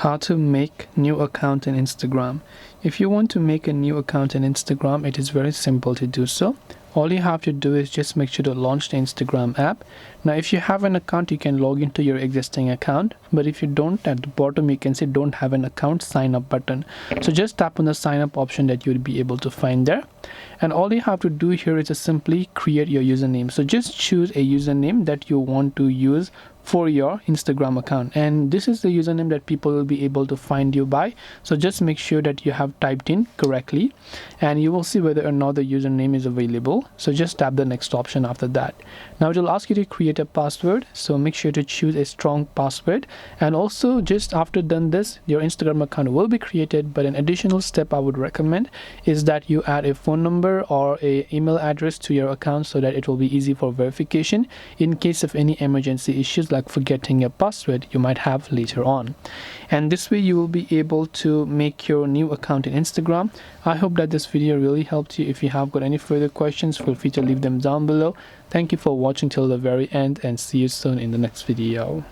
How to make new account in Instagram. If you want to make a new account in Instagram, it is very simple to do so. All you have to do is just make sure to launch the Instagram app. Now if you have an account, you can log into your existing account, but if you don't, at the bottom you can see don't have an account, sign up button. So just tap on the sign up option that you'll be able to find there, and all you have to do here is just simply create your username. So just choose a username that you want to use for your Instagram account, and this is the username that people will be able to find you by. So just make sure that you have typed in correctly, and you will see whether or not the username is available. So just tap the next option after that. Now it will ask you to create a password, so make sure to choose a strong password. And also, just after done this, your Instagram account will be created, but an additional step I would recommend is that you add a phone number or a email address to your account so that it will be easy for verification in case of any emergency issues like forgetting your password you might have later on. And this way you will be able to make your new account in Instagram. I hope that this video really helped you. If you have got any further questions, feel free to leave them down below. Thank you for watching till the very end, and see you soon in the next video.